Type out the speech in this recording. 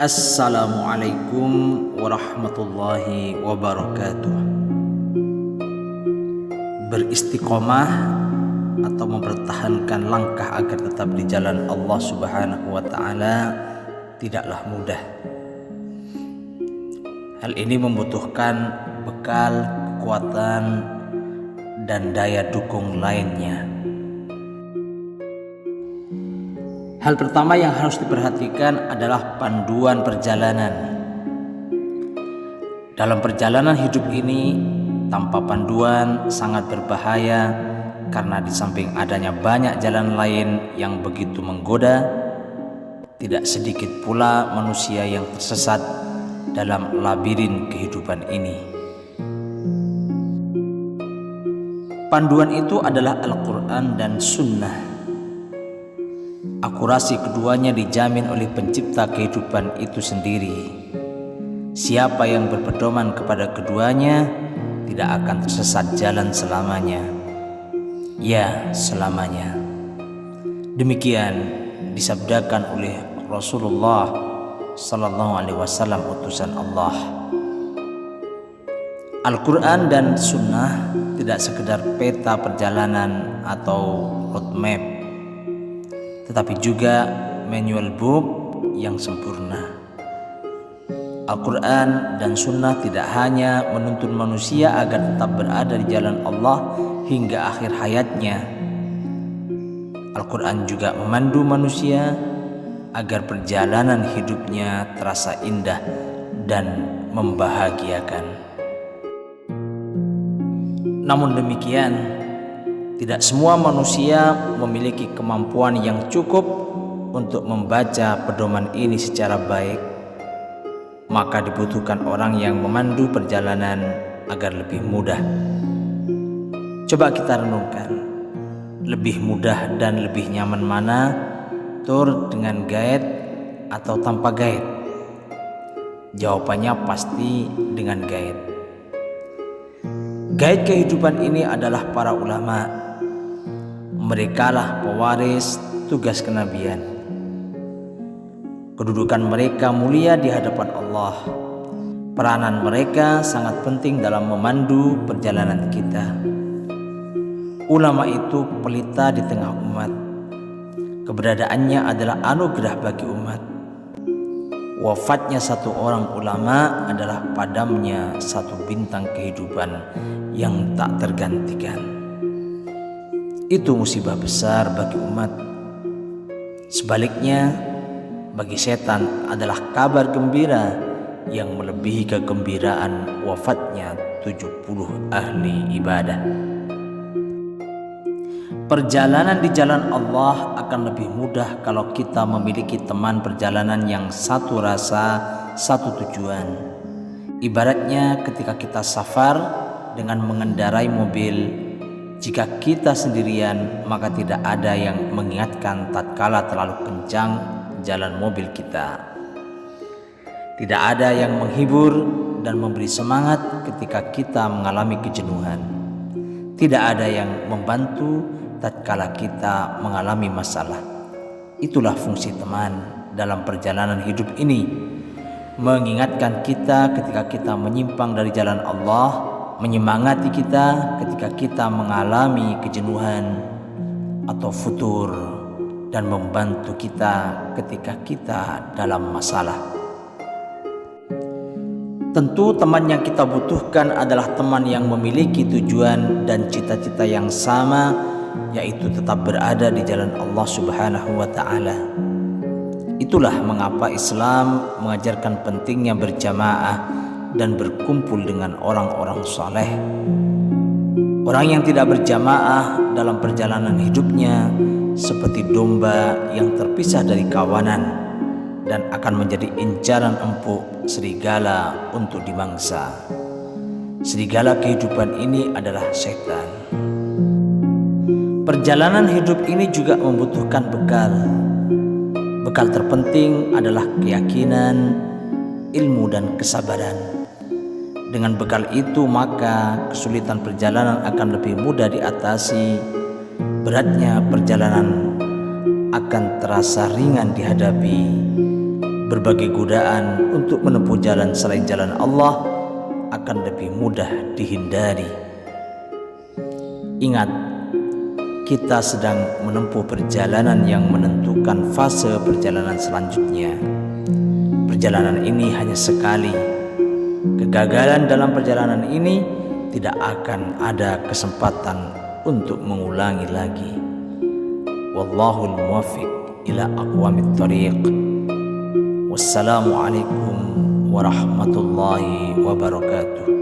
Assalamualaikum warahmatullahi wabarakatuh. Beristiqomah atau mempertahankan langkah agar tetap di jalan Allah Subhanahu wa Ta'ala tidaklah mudah. Hal ini membutuhkan bekal, kekuatan, dan daya dukung lainnya. Hal pertama yang harus diperhatikan adalah panduan perjalanan. Dalam perjalanan hidup ini, tanpa panduan sangat berbahaya karena di samping adanya banyak jalan lain yang begitu menggoda, tidak sedikit pula manusia yang tersesat dalam labirin kehidupan ini. Panduan itu adalah Al-Quran dan Sunnah. Akurasi keduanya dijamin oleh pencipta kehidupan itu sendiri. Siapa yang berpedoman kepada keduanya tidak akan tersesat jalan selamanya. Ya, selamanya. Demikian disabdakan oleh Rasulullah sallallahu alaihi wasallam, utusan Allah. Al-Quran dan Sunnah tidak sekedar peta perjalanan atau roadmap, tetapi juga manual book yang sempurna. Al-Quran dan Sunnah tidak hanya menuntun manusia agar tetap berada di jalan Allah hingga akhir hayatnya. Al-Quran juga memandu manusia agar perjalanan hidupnya terasa indah dan membahagiakan. Namun demikian, tidak semua manusia memiliki kemampuan yang cukup untuk membaca pedoman ini secara baik. Maka dibutuhkan orang yang memandu perjalanan agar lebih mudah. Coba kita renungkan, lebih mudah dan lebih nyaman mana, tur dengan guide atau tanpa guide? Jawabannya pasti dengan guide. Guide kehidupan ini adalah para ulama. Merekalah pewaris tugas kenabian. Kedudukan mereka mulia di hadapan Allah. Peranan mereka sangat penting dalam memandu perjalanan kita. Ulama itu pelita di tengah umat. Keberadaannya adalah anugerah bagi umat. Wafatnya satu orang ulama adalah padamnya satu bintang kehidupan yang tak tergantikan. Itu musibah besar bagi umat. Sebaliknya, bagi setan adalah kabar gembira yang melebihi kegembiraan wafatnya 70 ahli ibadah. Perjalanan di jalan Allah akan lebih mudah kalau kita memiliki teman perjalanan yang satu rasa, satu tujuan. Ibaratnya ketika kita safar dengan mengendarai mobil, jika kita sendirian maka tidak ada yang mengingatkan tatkala terlalu kencang jalan mobil kita. Tidak ada yang menghibur dan memberi semangat ketika kita mengalami kejenuhan. Tidak ada yang membantu tatkala kita mengalami masalah. Itulah fungsi teman dalam perjalanan hidup ini, mengingatkan kita ketika kita menyimpang dari jalan Allah, menyemangati kita ketika kita mengalami kejenuhan atau futur, dan membantu kita ketika kita dalam masalah. Tentu teman yang kita butuhkan adalah teman yang memiliki tujuan dan cita-cita yang sama, yaitu tetap berada di jalan Allah Subhanahu wa Ta'ala. Itulah mengapa Islam mengajarkan pentingnya berjamaah dan berkumpul dengan orang-orang saleh. Orang yang tidak berjamaah dalam perjalanan hidupnya seperti domba yang terpisah dari kawanan dan akan menjadi incaran empuk serigala untuk dimangsa. Serigala kehidupan ini adalah setan. Perjalanan hidup ini juga membutuhkan bekal. Bekal terpenting adalah keyakinan, ilmu, dan kesabaran. Dengan bekal itu maka kesulitan perjalanan akan lebih mudah diatasi. Beratnya perjalanan akan terasa ringan dihadapi. berbagai godaan untuk menempuh jalan selain jalan Allah akan lebih mudah dihindari. Ingat, kita sedang menempuh perjalanan yang menentukan fase perjalanan selanjutnya. Perjalanan ini hanya sekali. Kegagalan dalam perjalanan ini tidak akan ada kesempatan untuk mengulangi lagi. Wallahul muwaffiq ila aqwamit thariq. Wassalamualaikum warahmatullahi wabarakatuh.